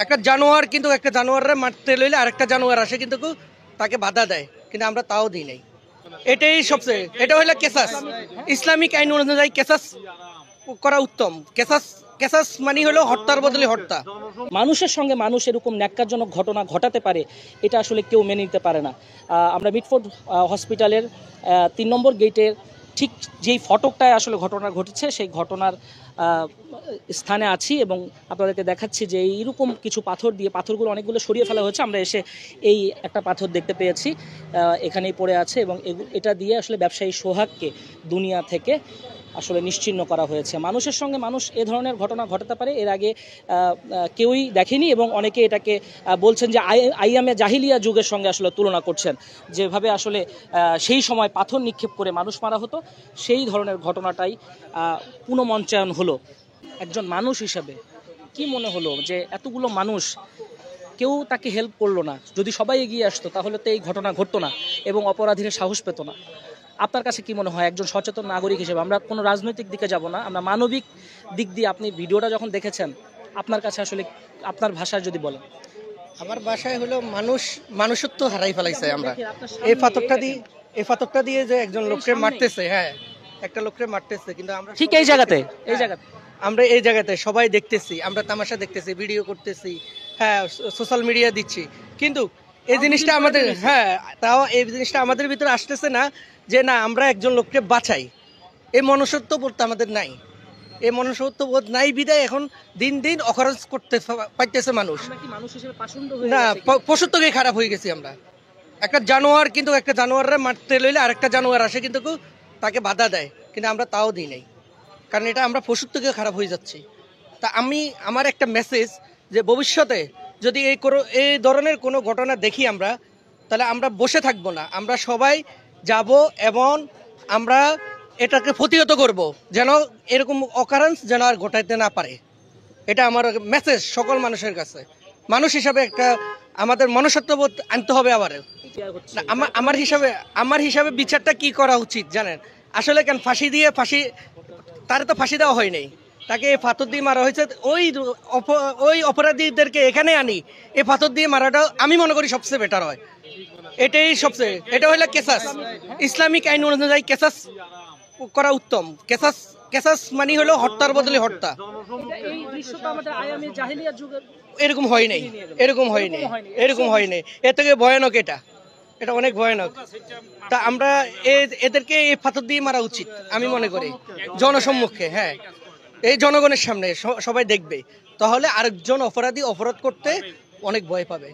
একটা জানোয়ার কিন্তু একটা জানোয়ারের মারতে লইলে আরেকটা জানোয়ার আসে কিন্তু তাকে বাধা দেয়, কিন্তু আমরা তাও দিই নাই। এটাই সবচেয়ে, এটা হলো কেসাস। ইসলামিক আইন অনুযায়ী কেসাস করা উত্তম। কেসাস কেসাস মানে হলো হত্যার বদলে হত্যা। মানুষের সঙ্গে মানুষ এরকম ন্যাক্কারজনক ঘটনা ঘটাতে পারে, এটা আসলে কেউ মেনে নিতে পারে না। আমরা মিটফোর্ড হসপিটালের ৩ নম্বর গেটের ঠিক যেই ফটকটায় আসলে ঘটনা ঘটেছে সেই ঘটনার স্থানে আছি এবং আপনাদেরকে দেখাচ্ছি যে এইরকম কিছু পাথর দিয়ে, পাথরগুলো অনেকগুলো সরিয়ে ফেলা হয়েছে। আমরা এসে এই একটা পাথর দেখতে পেয়েছি, এখানেই পড়ে আছে এবং এটা দিয়ে আসলে ব্যবসায়ী সোহাগকে দুনিয়া থেকে আসলে নিশ্চিহ্ন করা হয়েছে। মানুষের সঙ্গে মানুষ এ ধরনের ঘটনা ঘটাতে পারে এর আগে কেউই দেখেনি এবং অনেকে এটাকে বলছেন যে আইয়ামে জাহিলিয়া যুগের সঙ্গে আসলে তুলনা করছেন, যেভাবে আসলে সেই সময় পাথর নিক্ষেপ করে মানুষ মারা হতো, সেই ধরনের ঘটনাটাই পুনঃমঞ্চায়ন হলো। একজন মানুষ হিসেবে কি মনে হলো যে এতগুলো মানুষ, কেউ তাকে হেল্প করলো না? যদি সবাই এগিয়ে আসতো তাহলে তো এই ঘটনা ঘটতো না এবং অপরাধীরা সাহস পেত না। আপনার কাছে কি মনে হয় একজন সচেতন নাগরিক হিসেবে? আমরা কোনো রাজনৈতিক দিকে যাব না, আমরা মানবিক দিক দিয়ে, আপনি ভিডিওটা যখন দেখেছেন আপনার কাছে আসলে আপনার ভাষায় যদি বলেন। আমার বাসায় হলো মানুষত্ব হারাই ফেলাইছে। আমরা এই ফাতকটা দিয়ে যে একজন লোককে মারতেছে, হ্যাঁ একটা লোককে মারতেছে, কিন্তু আমরা ঠিক এই জায়গাতে আমরা এই জায়গাতে সবাই দেখতেছি, আমরা তামাশা দেখতেছি, ভিডিও করতেছি, হ্যাঁ সোশ্যাল মিডিয়া দিচ্ছি, কিন্তু এই জিনিসটা আমাদের, হ্যাঁ তাও এই জিনিসটা আমাদের ভিতরে আসতেছে না যে না আমরা একজন লোককে বাঁচাই। এই মনুষ্যত্ব বোধ আমাদের নাই। এই মনুষ্যত্ব বোধ নাই বিদায় এখন দিন দিন অখরচ করতে পারতেছে মানুষ। না, পশুর থেকে খারাপ হয়ে গেছি আমরা। একটা জানোয়ার কিন্তু একটা জানোয়ারের মারতে লইলে আরেকটা জানোয়ার আসে কিন্তু তাকে বাধা দেয়, কিন্তু আমরা তাও দিই নাই, কারণ এটা আমরা পশুর থেকে খারাপ হয়ে যাচ্ছি। তা আমার একটা মেসেজ যে ভবিষ্যতে যদি এই ধরনের কোনো ঘটনা দেখি আমরা, তাহলে আমরা বসে থাকবো না, আমরা সবাই যাব এবং আমরা এটাকে প্রতিহত করব, যেন এরকম অকারেন্স যেন আর ঘটাইতে না পারে। এটা আমার মেসেজ সকল মানুষের কাছে। মানুষ হিসাবে একটা আমাদের মনুষ্যত্ববোধ আনতে হবে। আবার আমার হিসাবে বিচারটা কি করা উচিত জানেন? আসলে কেন তার তো ফাঁসি দেওয়া হয় নাই, তাকে পাথর দিয়ে মারা হয়েছে। ওই অপরাধীদেরকে এখানে আনি এই পাথর দিয়ে মারাটা আমি মনে করি সবচেয়ে বেটার হয়। এটা হলো কেসাস। ইসলামিক আইন অনুযায়ী কেসাস করা উত্তম। কেসাস মানে হলো হত্যার বদলে হত্যা। এরকম হয় নাই। এর থেকে ভয়ানক এটা অনেক ভয়ানক। তা আমরা এদেরকে এই পাথর দিয়ে মারা উচিত আমি মনে করি, জনসম্মুখে, হ্যাঁ এই জনগণের সামনে সবাই দেখবে, তাহলে আরেকজন অপরাধী অপরাধ করতে অনেক ভয় পাবে।